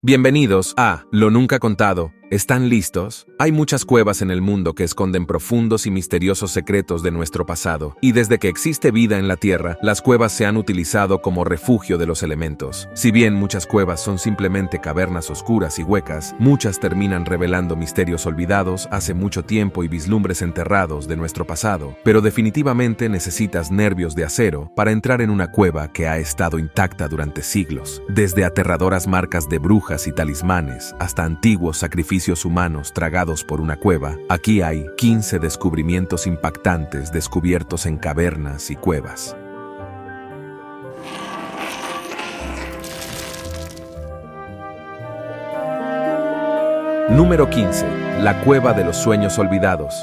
Bienvenidos a Lo Nunca Contado. ¿Están listos? Hay muchas cuevas en el mundo que esconden profundos y misteriosos secretos de nuestro pasado, y desde que existe vida en la Tierra, las cuevas se han utilizado como refugio de los elementos. Si bien muchas cuevas son simplemente cavernas oscuras y huecas, muchas terminan revelando misterios olvidados hace mucho tiempo y vislumbres enterrados de nuestro pasado, pero definitivamente necesitas nervios de acero para entrar en una cueva que ha estado intacta durante siglos. Desde aterradoras marcas de brujas y talismanes hasta antiguos sacrificios humanos tragados por una cueva, aquí hay 15 descubrimientos impactantes descubiertos en cavernas y cuevas. Número 15. La Cueva de los Sueños Olvidados.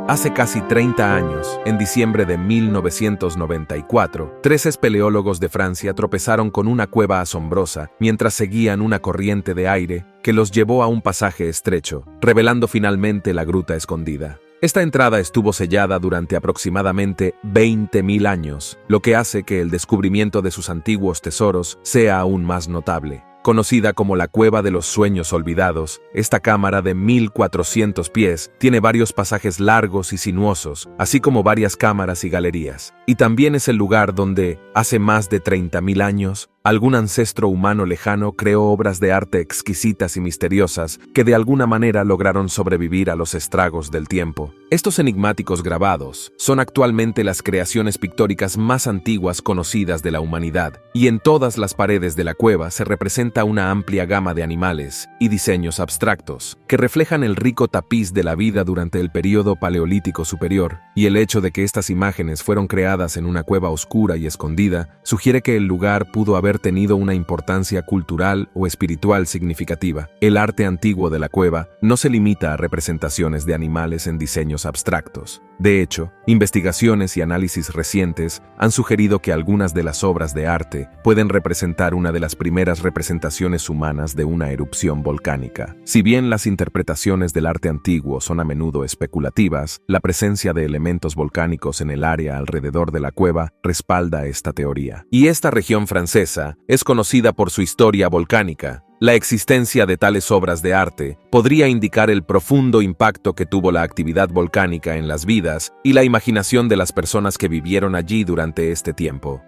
Hace casi 30 años, en diciembre de 1994, 3 espeleólogos de Francia tropezaron con una cueva asombrosa mientras seguían una corriente de aire que los llevó a un pasaje estrecho, revelando finalmente la gruta escondida. Esta entrada estuvo sellada durante aproximadamente 20.000 años, lo que hace que el descubrimiento de sus antiguos tesoros sea aún más notable. Conocida como la Cueva de los Sueños Olvidados, esta cámara de 1.400 pies tiene varios pasajes largos y sinuosos, así como varias cámaras y galerías. Y también es el lugar donde, hace más de 30.000 años, algún ancestro humano lejano creó obras de arte exquisitas y misteriosas que de alguna manera lograron sobrevivir a los estragos del tiempo. Estos enigmáticos grabados son actualmente las creaciones pictóricas más antiguas conocidas de la humanidad, y en todas las paredes de la cueva se representa una amplia gama de animales y diseños abstractos que reflejan el rico tapiz de la vida durante el período paleolítico superior, y el hecho de que estas imágenes fueron creadas en una cueva oscura y escondida sugiere que el lugar pudo haber tenido una importancia cultural o espiritual significativa. El arte antiguo de la cueva no se limita a representaciones de animales en diseños abstractos. De hecho, investigaciones y análisis recientes han sugerido que algunas de las obras de arte pueden representar una de las primeras representaciones humanas de una erupción volcánica. Si bien las interpretaciones del arte antiguo son a menudo especulativas, la presencia de elementos volcánicos en el área alrededor de la cueva respalda esta teoría. Y esta región francesa es conocida por su historia volcánica. La existencia de tales obras de arte podría indicar el profundo impacto que tuvo la actividad volcánica en las vidas y la imaginación de las personas que vivieron allí durante este tiempo.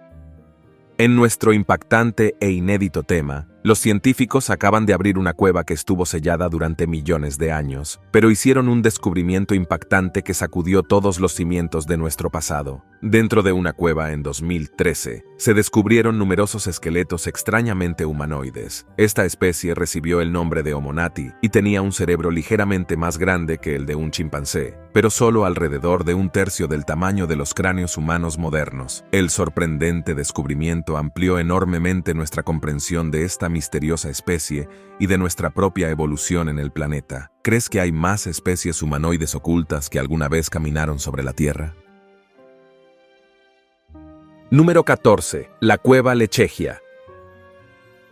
En nuestro impactante e inédito tema, los científicos acaban de abrir una cueva que estuvo sellada durante millones de años, pero hicieron un descubrimiento impactante que sacudió todos los cimientos de nuestro pasado. Dentro de una cueva en 2013, se descubrieron numerosos esqueletos extrañamente humanoides. Esta especie recibió el nombre de Homo nati y tenía un cerebro ligeramente más grande que el de un chimpancé, pero solo alrededor de un tercio del tamaño de los cráneos humanos modernos. El sorprendente descubrimiento amplió enormemente nuestra comprensión de esta misteriosa especie y de nuestra propia evolución en el planeta. ¿Crees que hay más especies humanoides ocultas que alguna vez caminaron sobre la Tierra? Número 14. La Cueva Lechegia.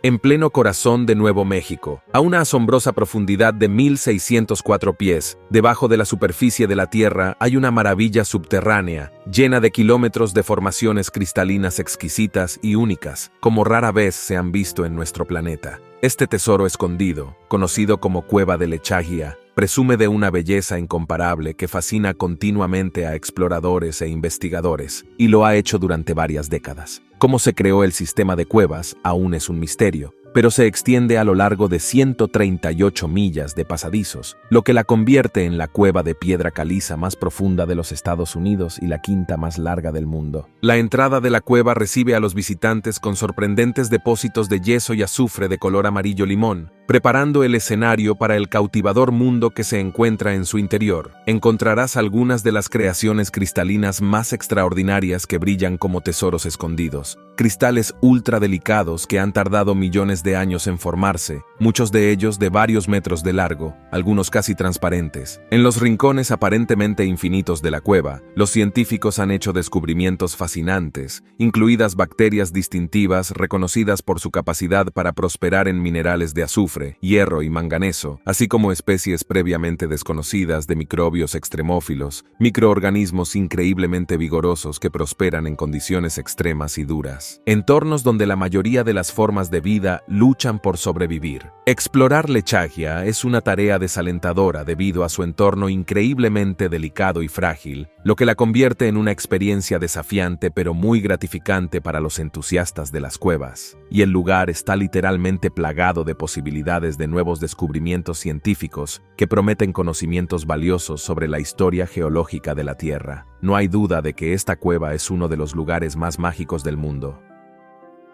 En pleno corazón de Nuevo México, a una asombrosa profundidad de 1.604 pies, debajo de la superficie de la Tierra hay una maravilla subterránea, llena de kilómetros de formaciones cristalinas exquisitas y únicas, como rara vez se han visto en nuestro planeta. Este tesoro escondido, conocido como Cueva de Lechegia, presume de una belleza incomparable que fascina continuamente a exploradores e investigadores, y lo ha hecho durante varias décadas. Cómo se creó el sistema de cuevas aún es un misterio, pero se extiende a lo largo de 138 millas de pasadizos, lo que la convierte en la cueva de piedra caliza más profunda de los Estados Unidos y la quinta más larga del mundo. La entrada de la cueva recibe a los visitantes con sorprendentes depósitos de yeso y azufre de color amarillo limón, preparando el escenario para el cautivador mundo que se encuentra en su interior. Encontrarás algunas de las creaciones cristalinas más extraordinarias que brillan como tesoros escondidos. Cristales ultra delicados que han tardado millones de años en formarse, muchos de ellos de varios metros de largo, algunos casi transparentes. En los rincones aparentemente infinitos de la cueva, los científicos han hecho descubrimientos fascinantes, incluidas bacterias distintivas reconocidas por su capacidad para prosperar en minerales de azufre, azufre, hierro y manganeso, así como especies previamente desconocidas de microbios extremófilos, microorganismos increíblemente vigorosos que prosperan en condiciones extremas y duras. Entornos donde la mayoría de las formas de vida luchan por sobrevivir. Explorar Lechagia es una tarea desalentadora debido a su entorno increíblemente delicado y frágil, lo que la convierte en una experiencia desafiante pero muy gratificante para los entusiastas de las cuevas. Y el lugar está literalmente plagado de posibilidades de nuevos descubrimientos científicos que prometen conocimientos valiosos sobre la historia geológica de la Tierra. No hay duda de que esta cueva es uno de los lugares más mágicos del mundo.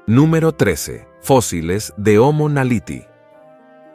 Número 13. Fósiles de Homo naledi.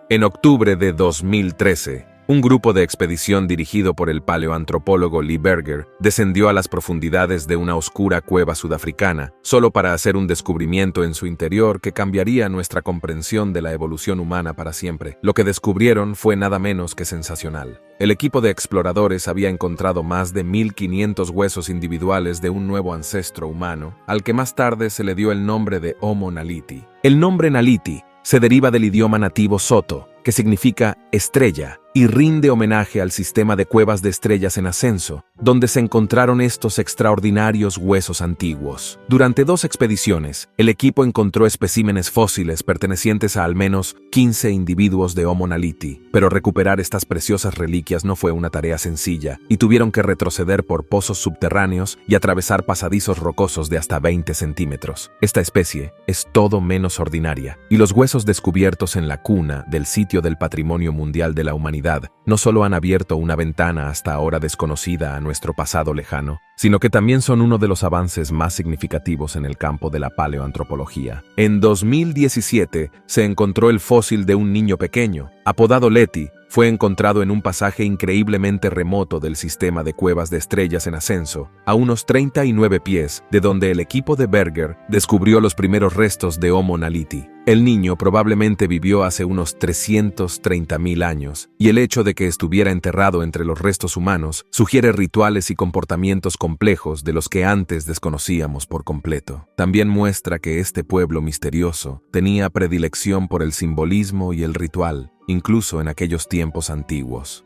En octubre de 2013, un grupo de expedición dirigido por el paleoantropólogo Lee Berger descendió a las profundidades de una oscura cueva sudafricana, solo para hacer un descubrimiento en su interior que cambiaría nuestra comprensión de la evolución humana para siempre. Lo que descubrieron fue nada menos que sensacional. El equipo de exploradores había encontrado más de 1500 huesos individuales de un nuevo ancestro humano, al que más tarde se le dio el nombre de Homo naledi. El nombre Naledi se deriva del idioma nativo Soto, que significa estrella, y rinde homenaje al sistema de cuevas de estrellas en ascenso, donde se encontraron estos extraordinarios huesos antiguos. Durante 2 expediciones, el equipo encontró especímenes fósiles pertenecientes a al menos 15 individuos de Homo naledi, pero recuperar estas preciosas reliquias no fue una tarea sencilla, y tuvieron que retroceder por pozos subterráneos y atravesar pasadizos rocosos de hasta 20 centímetros. Esta especie es todo menos ordinaria, y los huesos descubiertos en la cuna del sitio del Patrimonio Mundial de la Humanidad no solo han abierto una ventana hasta ahora desconocida a nuestro pasado lejano, sino que también son uno de los avances más significativos en el campo de la paleoantropología. En 2017 se encontró el fósil de un niño pequeño, apodado Leti. Fue encontrado en un pasaje increíblemente remoto del sistema de cuevas de estrellas en ascenso, a unos 39 pies, de donde el equipo de Berger descubrió los primeros restos de Homo naledi. El niño probablemente vivió hace unos 330.000 años, y el hecho de que estuviera enterrado entre los restos humanos sugiere rituales y comportamientos complejos de los que antes desconocíamos por completo. También muestra que este pueblo misterioso tenía predilección por el simbolismo y el ritual, incluso en aquellos tiempos antiguos.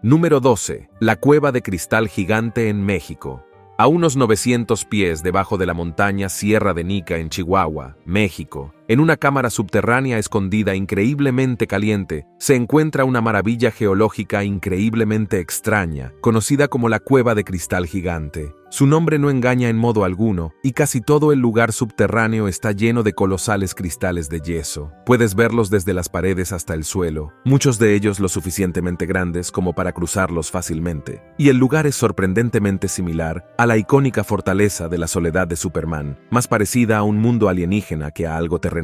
Número 12. La cueva de cristal gigante en México. A unos 900 pies debajo de la montaña Sierra de Nica en Chihuahua, México, en una cámara subterránea escondida increíblemente caliente, se encuentra una maravilla geológica increíblemente extraña, conocida como la Cueva de Cristal Gigante. Su nombre no engaña en modo alguno, y casi todo el lugar subterráneo está lleno de colosales cristales de yeso. Puedes verlos desde las paredes hasta el suelo, muchos de ellos lo suficientemente grandes como para cruzarlos fácilmente. Y el lugar es sorprendentemente similar a la icónica fortaleza de la Soledad de Superman, más parecida a un mundo alienígena que a algo terrenal.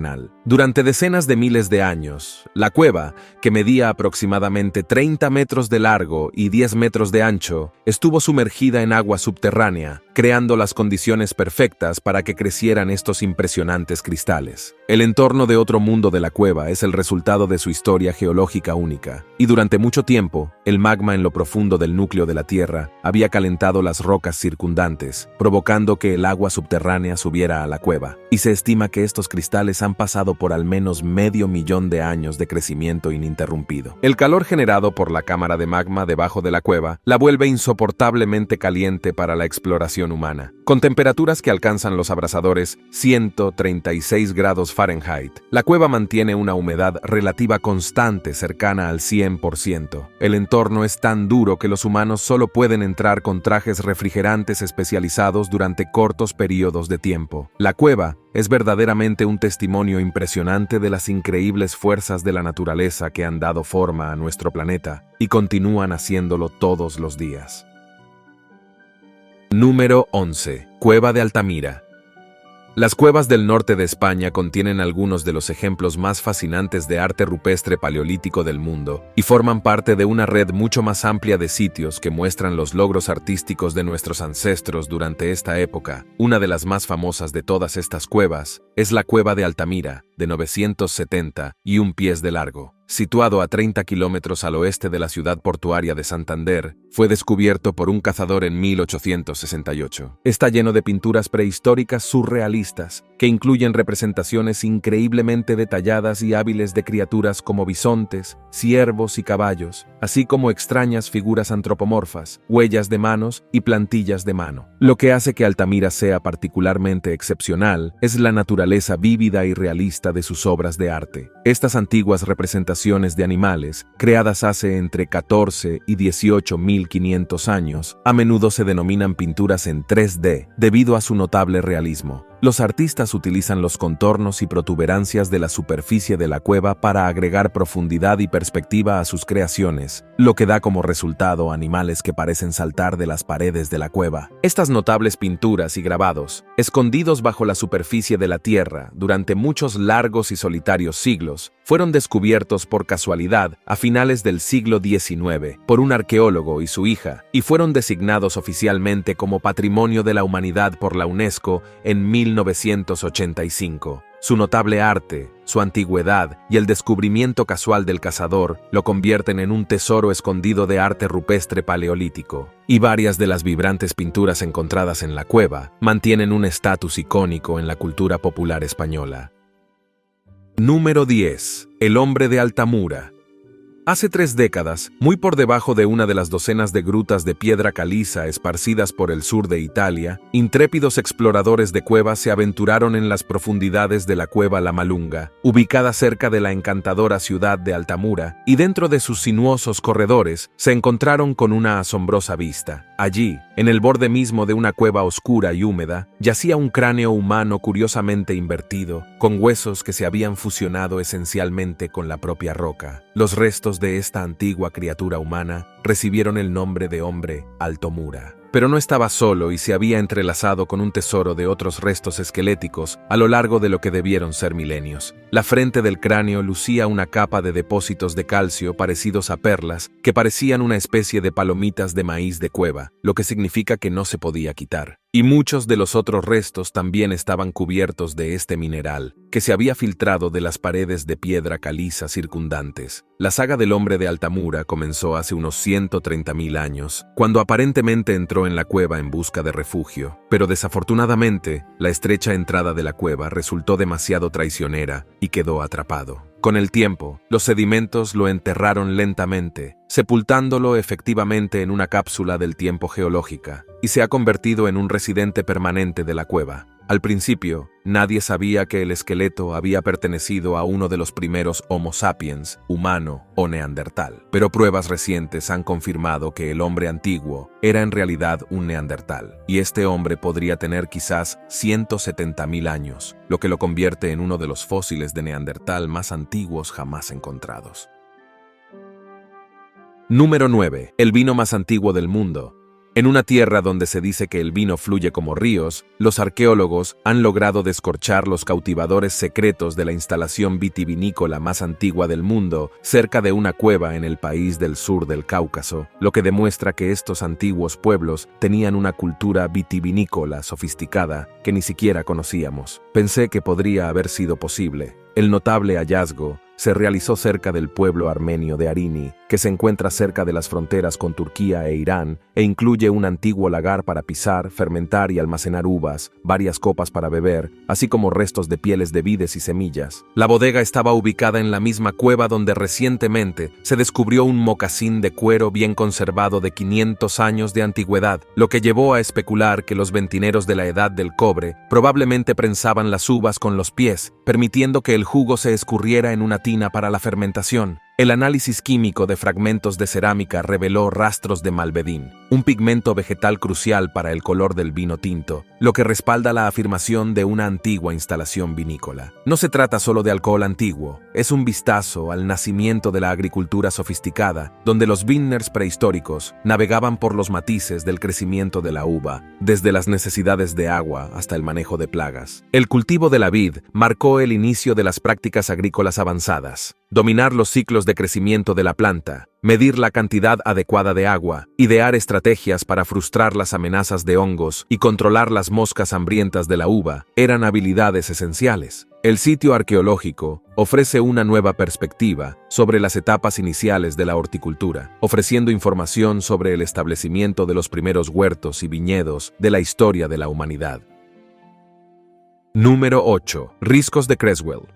Durante decenas de miles de años, la cueva, que medía aproximadamente 30 metros de largo y 10 metros de ancho, estuvo sumergida en agua subterránea, creando las condiciones perfectas para que crecieran estos impresionantes cristales. El entorno de otro mundo de la cueva es el resultado de su historia geológica única, y durante mucho tiempo, el magma en lo profundo del núcleo de la Tierra había calentado las rocas circundantes, provocando que el agua subterránea subiera a la cueva, y se estima que estos cristales han pasado por al menos 500.000 de años de crecimiento ininterrumpido. El calor generado por la cámara de magma debajo de la cueva la vuelve insoportablemente caliente para la exploración humana. Con temperaturas que alcanzan los abrasadores 136 grados Fahrenheit, la cueva mantiene una humedad relativa constante cercana al 100%. El entorno es tan duro que los humanos solo pueden entrar con trajes refrigerantes especializados durante cortos periodos de tiempo. La cueva es verdaderamente un testimonio impresionante de las increíbles fuerzas de la naturaleza que han dado forma a nuestro planeta y continúan haciéndolo todos los días. Número 11. Cueva de Altamira. Las cuevas del norte de España contienen algunos de los ejemplos más fascinantes de arte rupestre paleolítico del mundo y forman parte de una red mucho más amplia de sitios que muestran los logros artísticos de nuestros ancestros durante esta época. Una de las más famosas de todas estas cuevas es la Cueva de Altamira, de 971 pies de largo. situado a 30 kilómetros al oeste de la ciudad portuaria de Santander, fue descubierto por un cazador en 1868. Está lleno de pinturas prehistóricas surrealistas, que incluyen representaciones increíblemente detalladas y hábiles de criaturas como bisontes, ciervos y caballos, así como extrañas figuras antropomorfas, huellas de manos y plantillas de mano. Lo que hace que Altamira sea particularmente excepcional es la naturaleza vívida y realista de sus obras de arte. Estas antiguas representaciones de animales, creadas hace entre 14 y 18.500 años, a menudo se denominan pinturas en 3D, debido a su notable realismo. Los artistas utilizan los contornos y protuberancias de la superficie de la cueva para agregar profundidad y perspectiva a sus creaciones, lo que da como resultado animales que parecen saltar de las paredes de la cueva. Estas notables pinturas y grabados, escondidos bajo la superficie de la tierra durante muchos largos y solitarios siglos, fueron descubiertos por casualidad a finales del siglo XIX por un arqueólogo y su hija, y fueron designados oficialmente como Patrimonio de la Humanidad por la UNESCO en 1985. Su notable arte, su antigüedad y el descubrimiento casual del cazador lo convierten en un tesoro escondido de arte rupestre paleolítico, y varias de las vibrantes pinturas encontradas en la cueva mantienen un estatus icónico en la cultura popular española. Número 10. El hombre de Altamura. Hace 3 décadas, muy por debajo de una de las docenas de grutas de piedra caliza esparcidas por el sur de Italia, intrépidos exploradores de cuevas se aventuraron en las profundidades de la cueva La Malunga, ubicada cerca de la encantadora ciudad de Altamura, y dentro de sus sinuosos corredores se encontraron con una asombrosa vista. Allí, en el borde mismo de una cueva oscura y húmeda, yacía un cráneo humano curiosamente invertido, con huesos que se habían fusionado esencialmente con la propia roca. Los restos de esta antigua criatura humana recibieron el nombre de hombre Altomura. Pero no estaba solo y se había entrelazado con un tesoro de otros restos esqueléticos a lo largo de lo que debieron ser milenios. La frente del cráneo lucía una capa de depósitos de calcio parecidos a perlas que parecían una especie de palomitas de maíz de cueva, lo que significa que no se podía quitar. Y muchos de los otros restos también estaban cubiertos de este mineral, que se había filtrado de las paredes de piedra caliza circundantes. La saga del hombre de Altamura comenzó hace unos 130.000 años, cuando aparentemente entró en la cueva en busca de refugio, pero desafortunadamente, la estrecha entrada de la cueva resultó demasiado traicionera y quedó atrapado. Con el tiempo, los sedimentos lo enterraron lentamente, sepultándolo efectivamente en una cápsula del tiempo geológica, y se ha convertido en un residente permanente de la cueva. Al principio, nadie sabía que el esqueleto había pertenecido a uno de los primeros Homo sapiens, humano o neandertal, pero pruebas recientes han confirmado que el hombre antiguo era en realidad un neandertal, y este hombre podría tener quizás 170.000 años, lo que lo convierte en uno de los fósiles de neandertal más antiguos jamás encontrados. Número 9. El vino más antiguo del mundo. En una tierra donde se dice que el vino fluye como ríos, los arqueólogos han logrado descorchar los cautivadores secretos de la instalación vitivinícola más antigua del mundo cerca de una cueva en el país del sur del Cáucaso, lo que demuestra que estos antiguos pueblos tenían una cultura vitivinícola sofisticada que ni siquiera conocíamos. Pensé que podría haber sido posible. El notable hallazgo se realizó cerca del pueblo armenio de Arini, que se encuentra cerca de las fronteras con Turquía e Irán, e incluye un antiguo lagar para pisar, fermentar y almacenar uvas, varias copas para beber, así como restos de pieles de vides y semillas. La bodega estaba ubicada en la misma cueva donde recientemente se descubrió un mocasín de cuero bien conservado de 500 años de antigüedad, lo que llevó a especular que los ventineros de la edad del cobre probablemente prensaban las uvas con los pies, permitiendo que el jugo se escurriera en una tina para la fermentación. El análisis químico de fragmentos de cerámica reveló rastros de malvedín, un pigmento vegetal crucial para el color del vino tinto, lo que respalda la afirmación de una antigua instalación vinícola. No se trata solo de alcohol antiguo, es un vistazo al nacimiento de la agricultura sofisticada, donde los vintners prehistóricos navegaban por los matices del crecimiento de la uva, desde las necesidades de agua hasta el manejo de plagas. El cultivo de la vid marcó el inicio de las prácticas agrícolas avanzadas. Dominar los ciclos de crecimiento de la planta, medir la cantidad adecuada de agua, idear estrategias para frustrar las amenazas de hongos y controlar las moscas hambrientas de la uva eran habilidades esenciales. El sitio arqueológico ofrece una nueva perspectiva sobre las etapas iniciales de la horticultura, ofreciendo información sobre el establecimiento de los primeros huertos y viñedos de la historia de la humanidad. Número 8. Riscos de Creswell.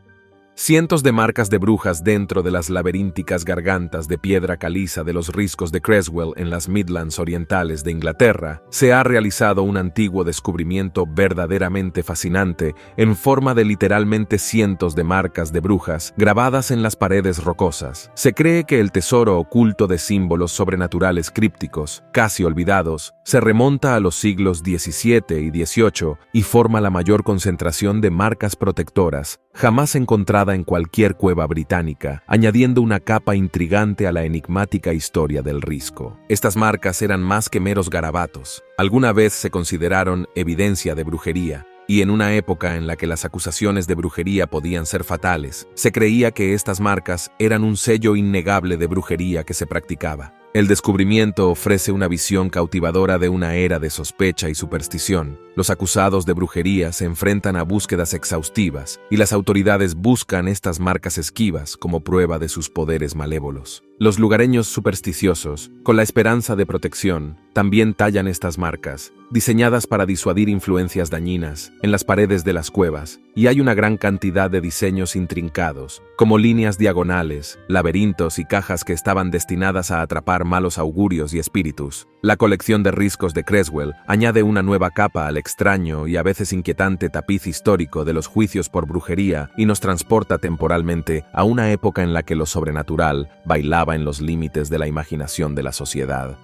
Cientos de marcas de brujas dentro de las laberínticas gargantas de piedra caliza de los riscos de Creswell en las Midlands orientales de Inglaterra, se ha realizado un antiguo descubrimiento verdaderamente fascinante en forma de literalmente cientos de marcas de brujas grabadas en las paredes rocosas. Se cree que el tesoro oculto de símbolos sobrenaturales crípticos, casi olvidados, se remonta a los siglos XVII y XVIII y forma la mayor concentración de marcas protectoras jamás encontrada en cualquier cueva británica, añadiendo una capa intrigante a la enigmática historia del risco. Estas marcas eran más que meros garabatos. Alguna vez se consideraron evidencia de brujería, y en una época en la que las acusaciones de brujería podían ser fatales, se creía que estas marcas eran un sello innegable de brujería que se practicaba. El descubrimiento ofrece una visión cautivadora de una era de sospecha y superstición. Los acusados de brujería se enfrentan a búsquedas exhaustivas y las autoridades buscan estas marcas esquivas como prueba de sus poderes malévolos. Los lugareños supersticiosos, con la esperanza de protección, también tallan estas marcas, diseñadas para disuadir influencias dañinas, en las paredes de las cuevas, y hay una gran cantidad de diseños intrincados, como líneas diagonales, laberintos y cajas que estaban destinadas a atrapar malos augurios y espíritus. La colección de riscos de Creswell añade una nueva capa al extraño y a veces inquietante tapiz histórico de los juicios por brujería y nos transporta temporalmente a una época en la que lo sobrenatural bailaba en los límites de la imaginación de la sociedad.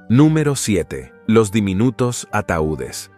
Número 7. Los diminutos ataúdes.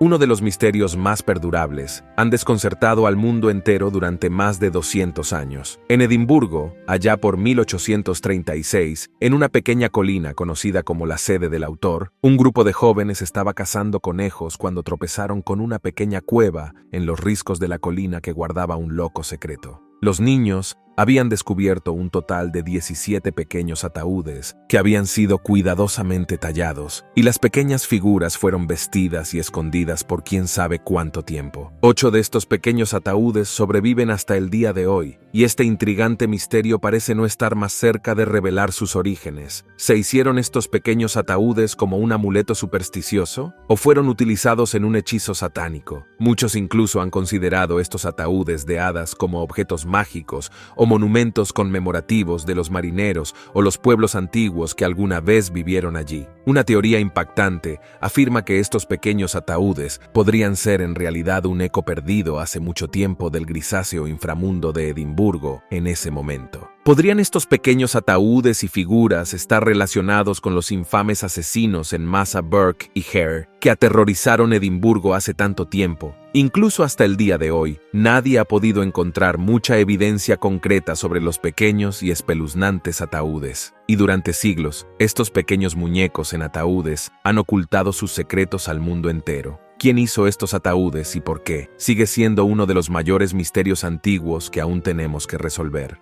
Uno de los misterios más perdurables, han desconcertado al mundo entero durante más de 200 años. En Edimburgo, allá por 1836, en una pequeña colina conocida como la sede del autor, un grupo de jóvenes estaba cazando conejos cuando tropezaron con una pequeña cueva en los riscos de la colina que guardaba un loco secreto. Los niños habían descubierto un total de 17 pequeños ataúdes que habían sido cuidadosamente tallados, y las pequeñas figuras fueron vestidas y escondidas por quién sabe cuánto tiempo. 8 de estos pequeños ataúdes sobreviven hasta el día de hoy, y este intrigante misterio parece no estar más cerca de revelar sus orígenes. ¿Se hicieron estos pequeños ataúdes como un amuleto supersticioso? ¿O fueron utilizados en un hechizo satánico? Muchos incluso han considerado estos ataúdes de hadas como objetos mágicos o monumentos conmemorativos de los marineros o los pueblos antiguos que alguna vez vivieron allí. Una teoría impactante afirma que estos pequeños ataúdes podrían ser en realidad un eco perdido hace mucho tiempo del grisáceo inframundo de Edimburgo en ese momento. ¿Podrían estos pequeños ataúdes y figuras estar relacionados con los infames asesinos en masa Burke y Hare que aterrorizaron Edimburgo hace tanto tiempo? Incluso hasta el día de hoy, nadie ha podido encontrar mucha evidencia concreta sobre los pequeños y espeluznantes ataúdes. Y durante siglos, estos pequeños muñecos en ataúdes han ocultado sus secretos al mundo entero. ¿Quién hizo estos ataúdes y por qué? Sigue siendo uno de los mayores misterios antiguos que aún tenemos que resolver.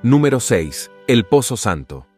Número 6. El Pozo Santo.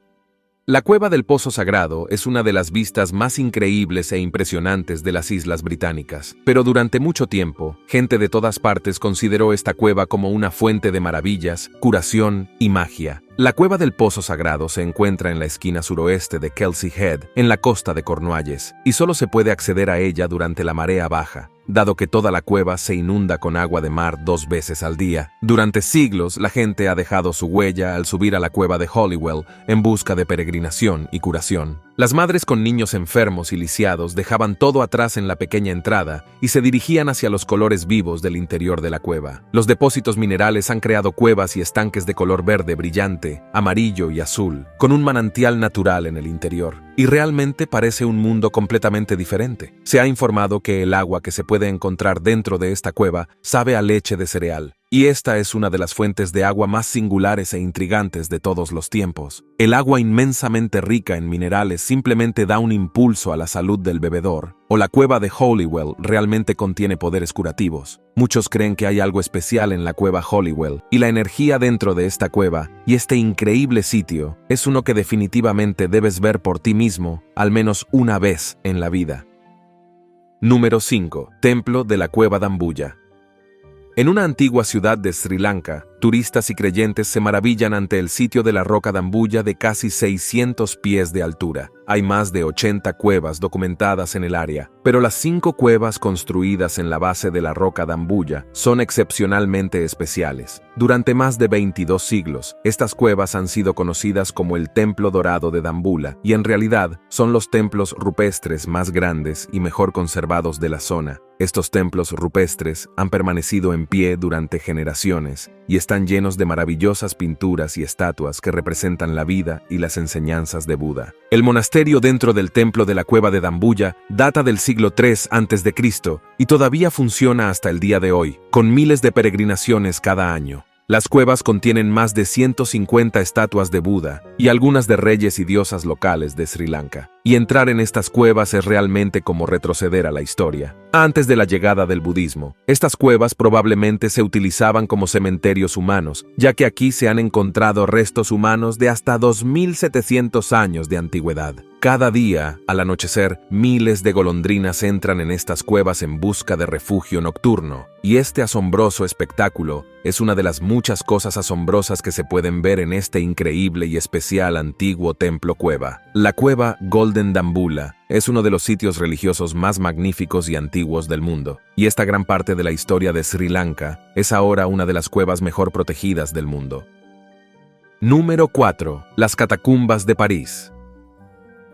La cueva del Pozo Sagrado es una de las vistas más increíbles e impresionantes de las Islas Británicas, pero durante mucho tiempo, gente de todas partes consideró esta cueva como una fuente de maravillas, curación y magia. La cueva del Pozo Sagrado se encuentra en la esquina suroeste de Kelsey Head, en la costa de Cornualles, y solo se puede acceder a ella durante la marea baja, dado que toda la cueva se inunda con agua de mar 2 veces al día. Durante siglos, la gente ha dejado su huella al subir a la cueva de Holywell en busca de peregrinación y curación. Las madres con niños enfermos y lisiados dejaban todo atrás en la pequeña entrada y se dirigían hacia los colores vivos del interior de la cueva. Los depósitos minerales han creado cuevas y estanques de color verde brillante, amarillo y azul, con un manantial natural en el interior. Y realmente parece un mundo completamente diferente. Se ha informado que el agua que se puede encontrar dentro de esta cueva sabe a leche de cereal. Y esta es una de las fuentes de agua más singulares e intrigantes de todos los tiempos. El agua inmensamente rica en minerales simplemente da un impulso a la salud del bebedor. O la cueva de Holywell realmente contiene poderes curativos. Muchos creen que hay algo especial en la cueva Holywell, y la energía dentro de esta cueva y este increíble sitio es uno que definitivamente debes ver por ti mismo al menos una vez en la vida. Número 5. Templo de la Cueva Dambulla. En una antigua ciudad de Sri Lanka, turistas y creyentes se maravillan ante el sitio de la roca Dambulla de casi 600 pies de altura. Hay más de 80 cuevas documentadas en el área, pero las 5 cuevas construidas en la base de la roca Dambulla son excepcionalmente especiales. Durante más de 22 siglos, estas cuevas han sido conocidas como el Templo Dorado de Dambulla, y en realidad son los templos rupestres más grandes y mejor conservados de la zona. Estos templos rupestres han permanecido en pie durante generaciones y están llenos de maravillosas pinturas y estatuas que representan la vida y las enseñanzas de Buda. El monasterio dentro del templo de la cueva de Dambulla data del siglo III a.C. y todavía funciona hasta el día de hoy, con miles de peregrinaciones cada año. Las cuevas contienen más de 150 estatuas de Buda y algunas de reyes y diosas locales de Sri Lanka. Y entrar en estas cuevas es realmente como retroceder a la historia. Antes de la llegada del budismo, estas cuevas probablemente se utilizaban como cementerios humanos, ya que aquí se han encontrado restos humanos de hasta 2700 años de antigüedad. Cada día, al anochecer, miles de golondrinas entran en estas cuevas en busca de refugio nocturno, y este asombroso espectáculo es una de las muchas cosas asombrosas que se pueden ver en este increíble y especial antiguo templo cueva. La cueva Golden Dambulla es uno de los sitios religiosos más magníficos y antiguos del mundo, y esta gran parte de la historia de Sri Lanka es ahora una de las cuevas mejor protegidas del mundo. Número 4. Las catacumbas de París.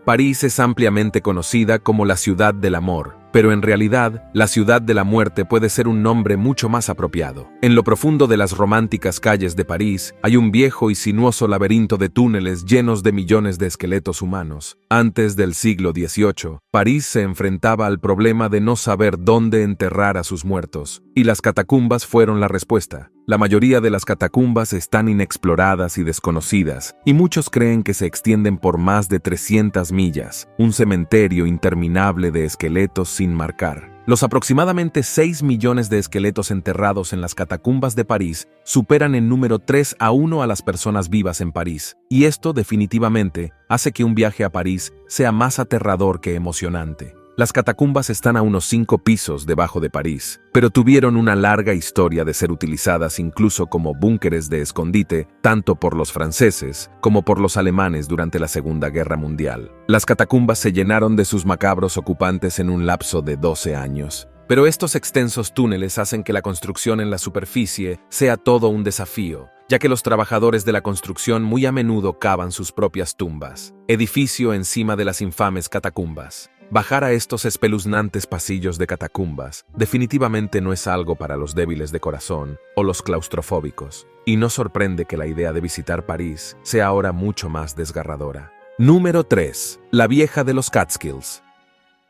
París es ampliamente conocida como la ciudad del amor, pero en realidad, la ciudad de la muerte puede ser un nombre mucho más apropiado. En lo profundo de las románticas calles de París, hay un viejo y sinuoso laberinto de túneles llenos de millones de esqueletos humanos. Antes del siglo XVIII, París se enfrentaba al problema de no saber dónde enterrar a sus muertos, y las catacumbas fueron la respuesta. La mayoría de las catacumbas están inexploradas y desconocidas, y muchos creen que se extienden por más de 300 millas, un cementerio interminable de esqueletos sin marcar. Los aproximadamente 6 millones de esqueletos enterrados en las catacumbas de París superan en número 3-1 a las personas vivas en París, y esto definitivamente hace que un viaje a París sea más aterrador que emocionante. Las catacumbas están a unos 5 pisos debajo de París, pero tuvieron una larga historia de ser utilizadas incluso como búnkeres de escondite, tanto por los franceses como por los alemanes durante la Segunda Guerra Mundial. Las catacumbas se llenaron de sus macabros ocupantes en un lapso de 12 años. Pero estos extensos túneles hacen que la construcción en la superficie sea todo un desafío, ya que los trabajadores de la construcción muy a menudo cavan sus propias tumbas. Edificio encima de las infames catacumbas. Bajar a estos espeluznantes pasillos de catacumbas definitivamente no es algo para los débiles de corazón o los claustrofóbicos, y no sorprende que la idea de visitar París sea ahora mucho más desgarradora. Número 3. La vieja de los Catskills.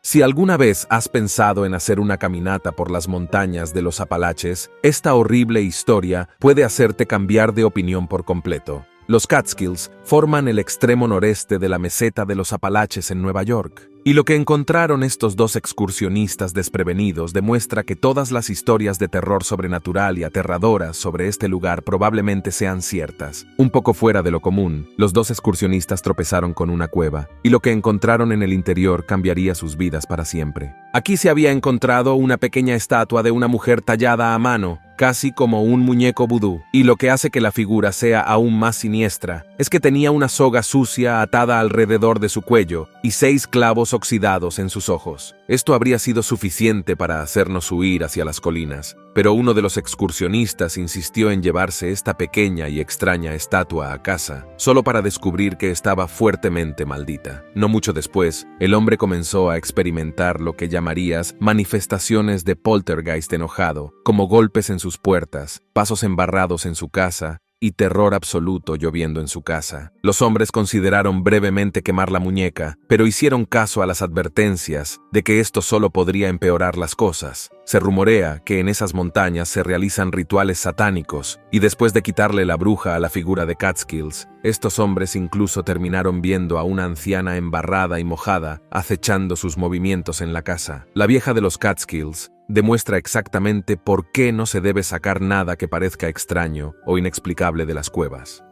Si alguna vez has pensado en hacer una caminata por las montañas de los Apalaches, esta horrible historia puede hacerte cambiar de opinión por completo. Los Catskills forman el extremo noreste de la meseta de los Apalaches en Nueva York. Y lo que encontraron estos dos excursionistas desprevenidos demuestra que todas las historias de terror sobrenatural y aterradoras sobre este lugar probablemente sean ciertas. Un poco fuera de lo común, los dos excursionistas tropezaron con una cueva, y lo que encontraron en el interior cambiaría sus vidas para siempre. Aquí se había encontrado una pequeña estatua de una mujer tallada a mano, casi como un muñeco vudú, y lo que hace que la figura sea aún más siniestra es que tenía una soga sucia atada alrededor de su cuello y 6 clavos oxidados en sus ojos. Esto habría sido suficiente para hacernos huir hacia las colinas, pero uno de los excursionistas insistió en llevarse esta pequeña y extraña estatua a casa, solo para descubrir que estaba fuertemente maldita. No mucho después, el hombre comenzó a experimentar lo que llamarías manifestaciones de poltergeist enojado, como golpes en sus puertas, pasos embarrados en su casa, y terror absoluto lloviendo en su casa. Los hombres consideraron brevemente quemar la muñeca, pero hicieron caso a las advertencias de que esto solo podría empeorar las cosas. Se rumorea que en esas montañas se realizan rituales satánicos, y después de quitarle la bruja a la figura de Catskills, estos hombres incluso terminaron viendo a una anciana embarrada y mojada acechando sus movimientos en la casa. La vieja de los Catskills demuestra exactamente por qué no se debe sacar nada que parezca extraño o inexplicable de las cuevas.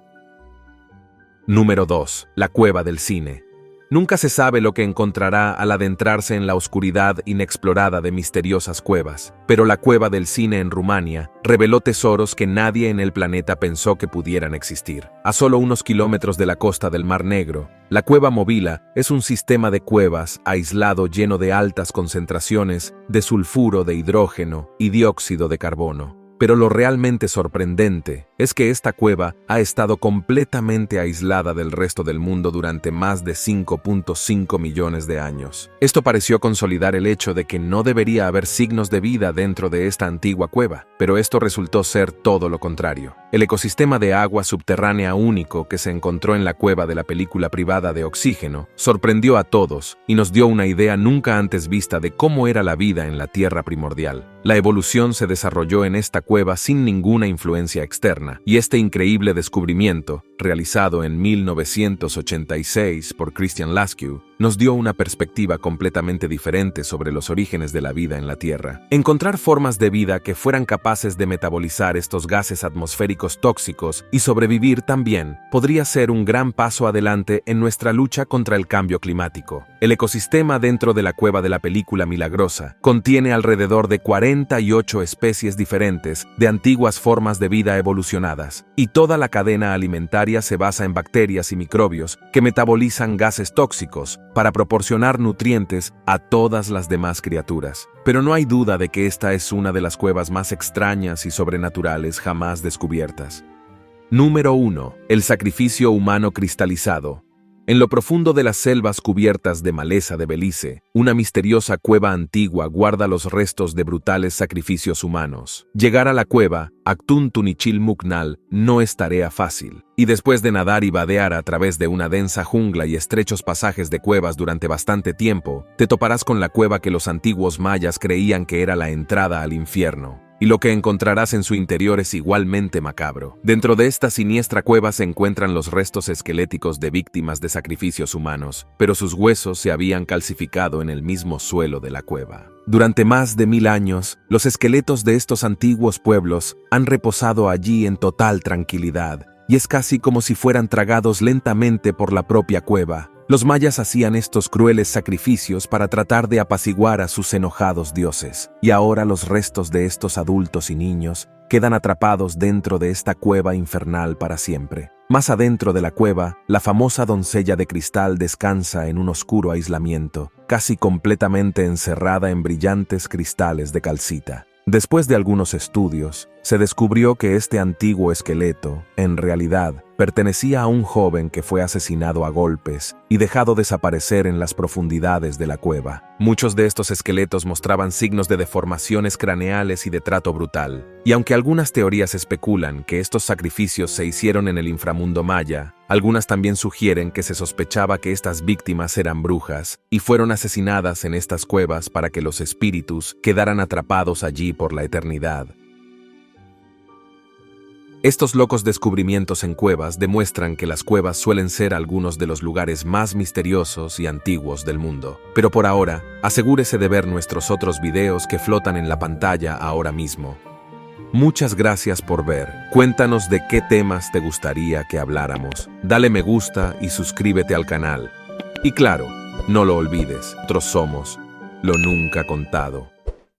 Número 2. La cueva del cine. Nunca se sabe lo que encontrará al adentrarse en la oscuridad inexplorada de misteriosas cuevas, pero la cueva del Cine en Rumania reveló tesoros que nadie en el planeta pensó que pudieran existir. A solo unos kilómetros de la costa del Mar Negro, la cueva Movila es un sistema de cuevas aislado lleno de altas concentraciones de sulfuro de hidrógeno y dióxido de carbono. Pero lo realmente sorprendente es que esta cueva ha estado completamente aislada del resto del mundo durante más de 5.5 millones de años. Esto pareció consolidar el hecho de que no debería haber signos de vida dentro de esta antigua cueva, pero esto resultó ser todo lo contrario. El ecosistema de agua subterránea único que se encontró en la cueva de la película privada de Oxígeno sorprendió a todos y nos dio una idea nunca antes vista de cómo era la vida en la Tierra primordial. La evolución se desarrolló en esta cueva sin ninguna influencia externa, y este increíble descubrimiento, realizado en 1986 por Christian Laskew, nos dio una perspectiva completamente diferente sobre los orígenes de la vida en la Tierra. Encontrar formas de vida que fueran capaces de metabolizar estos gases atmosféricos tóxicos y sobrevivir también podría ser un gran paso adelante en nuestra lucha contra el cambio climático. El ecosistema dentro de la cueva de la película Milagrosa contiene alrededor de 48 especies diferentes de antiguas formas de vida evolucionadas, y toda la cadena alimentaria se basa en bacterias y microbios que metabolizan gases tóxicos para proporcionar nutrientes a todas las demás criaturas. Pero no hay duda de que esta es una de las cuevas más extrañas y sobrenaturales jamás descubiertas. Número 1. El sacrificio humano cristalizado. En lo profundo de las selvas cubiertas de maleza de Belice, una misteriosa cueva antigua guarda los restos de brutales sacrificios humanos. Llegar a la cueva, Aktun Tunichil Muknal, no es tarea fácil. Y después de nadar y vadear a través de una densa jungla y estrechos pasajes de cuevas durante bastante tiempo, te toparás con la cueva que los antiguos mayas creían que era la entrada al infierno. Y lo que encontrarás en su interior es igualmente macabro. Dentro de esta siniestra cueva se encuentran los restos esqueléticos de víctimas de sacrificios humanos, pero sus huesos se habían calcificado en el mismo suelo de la cueva. Durante más de 1000 años, los esqueletos de estos antiguos pueblos han reposado allí en total tranquilidad, y es casi como si fueran tragados lentamente por la propia cueva. Los mayas hacían estos crueles sacrificios para tratar de apaciguar a sus enojados dioses, y ahora los restos de estos adultos y niños quedan atrapados dentro de esta cueva infernal para siempre. Más adentro de la cueva, la famosa doncella de cristal descansa en un oscuro aislamiento, casi completamente encerrada en brillantes cristales de calcita. Después de algunos estudios, se descubrió que este antiguo esqueleto, en realidad, pertenecía a un joven que fue asesinado a golpes y dejado desaparecer en las profundidades de la cueva. Muchos de estos esqueletos mostraban signos de deformaciones craneales y de trato brutal. Y aunque algunas teorías especulan que estos sacrificios se hicieron en el inframundo maya, algunas también sugieren que se sospechaba que estas víctimas eran brujas y fueron asesinadas en estas cuevas para que los espíritus quedaran atrapados allí por la eternidad. Estos locos descubrimientos en cuevas demuestran que las cuevas suelen ser algunos de los lugares más misteriosos y antiguos del mundo. Pero por ahora, asegúrese de ver nuestros otros videos que flotan en la pantalla ahora mismo. Muchas gracias por ver. Cuéntanos de qué temas te gustaría que habláramos. Dale me gusta y suscríbete al canal. Y claro, no lo olvides, nosotros somos lo nunca contado.